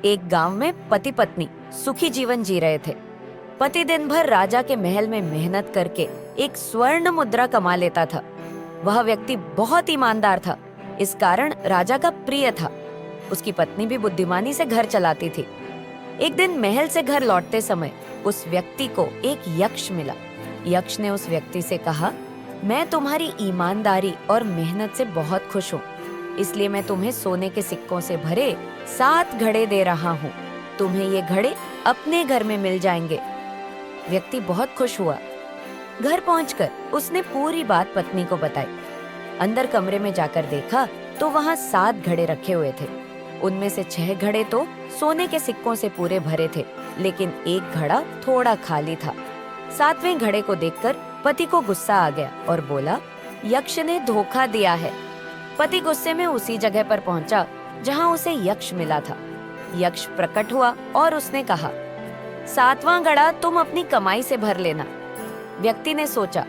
एक गांव में पति पत्नी सुखी जीवन जी रहे थे। पति दिन भर राजा के महल में मेहनत करके एक स्वर्ण मुद्रा कमा लेता था। वह व्यक्ति बहुत ईमानदार था, इस कारण राजा का प्रिय था। उसकी पत्नी भी बुद्धिमानी से घर चलाती थी। एक दिन महल से घर लौटते समय उस व्यक्ति को एक यक्ष मिला। यक्ष ने उस व्यक्ति से कहा, मैं तुम्हारी ईमानदारी और मेहनत से बहुत खुश हूँ, इसलिए मैं तुम्हें सोने के सिक्कों से भरे 7 घड़े दे रहा हूँ। तुम्हें ये घड़े अपने घर में मिल जाएंगे। व्यक्ति बहुत खुश हुआ। घर पहुंचकर उसने पूरी बात पत्नी को बताई। अंदर कमरे में जाकर देखा तो वहाँ 7 घड़े रखे हुए थे। उनमें से 6 घड़े तो सोने के सिक्कों से पूरे भरे थे, लेकिन एक घड़ा थोड़ा खाली था। 7वें घड़े को देखकर पति को गुस्सा आ गया और बोला, यक्ष ने धोखा दिया है। पति गुस्से में उसी जगह पर पहुंचा जहां उसे यक्ष मिला था। यक्ष प्रकट हुआ और उसने कहा, 7वां घड़ा तुम अपनी कमाई से भर लेना। व्यक्ति ने सोचा,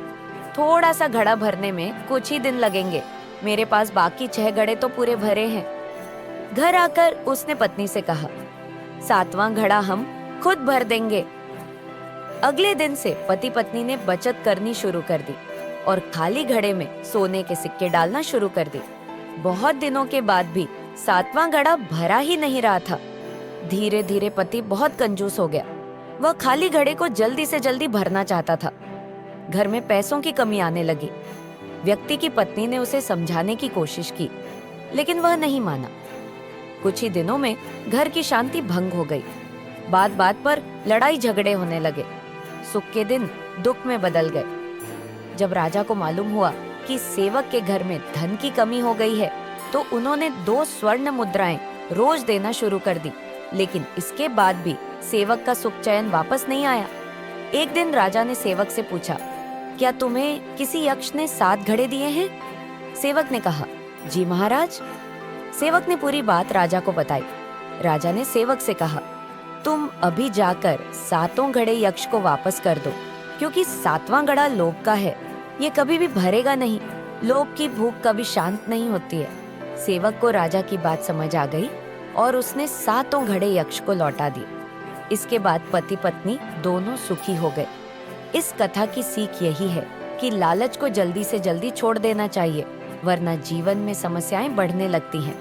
थोड़ा सा घड़ा भरने में कुछ ही दिन लगेंगे, मेरे पास बाकी 6 घड़े तो पूरे भरे हैं। घर आकर उसने पत्नी से कहा, 7वां घड़ा हम खुद भर देंगे। अगले दिन से पति पत्नी ने बचत करनी शुरू कर दी और खाली घड़े में सोने के सिक्के डालना शुरू कर दी। बहुत दिनों के बाद भी 7वां घड़ा भरा ही नहीं रहा था। धीरे धीरे पति बहुत कंजूस हो गया। वह खाली घड़े को जल्दी से जल्दी भरना चाहता था। घर में पैसों की कमी आने लगी। व्यक्ति की पत्नी ने उसे समझाने की कोशिश की, लेकिन वह नहीं माना। कुछ ही दिनों में घर की शांति भंग हो गई। बात बात पर लड़ाई झगड़े होने लगे। सुख के दिन दुख में बदल गए। जब राजा को मालूम हुआ कि सेवक के घर में धन की कमी हो गई है, तो उन्होंने 2 स्वर्ण मुद्राएं रोज देना शुरू कर दी, लेकिन इसके बाद भी सेवक का सुख चैन वापस नहीं आया। एक दिन राजा ने सेवक से पूछा, क्या तुम्हें किसी यक्ष ने 7 घड़े दिए हैं? सेवक ने कहा, जी महाराज। सेवक ने पूरी बात राजा को बताई। राजा ने सेवक से कहा, तुम अभी जाकर 7 घड़े यक्ष को वापस कर दो, क्योंकि 7वां घड़ा लोभ का है, ये कभी भी भरेगा नहीं। लोभ की भूख कभी शांत नहीं होती है। सेवक को राजा की बात समझ आ गई और उसने 7 घड़े यक्ष को लौटा दिए। इसके बाद पति पत्नी दोनों सुखी हो गए। इस कथा की सीख यही है कि लालच को जल्दी से जल्दी छोड़ देना चाहिए, वरना जीवन में समस्याएं बढ़ने लगती हैं।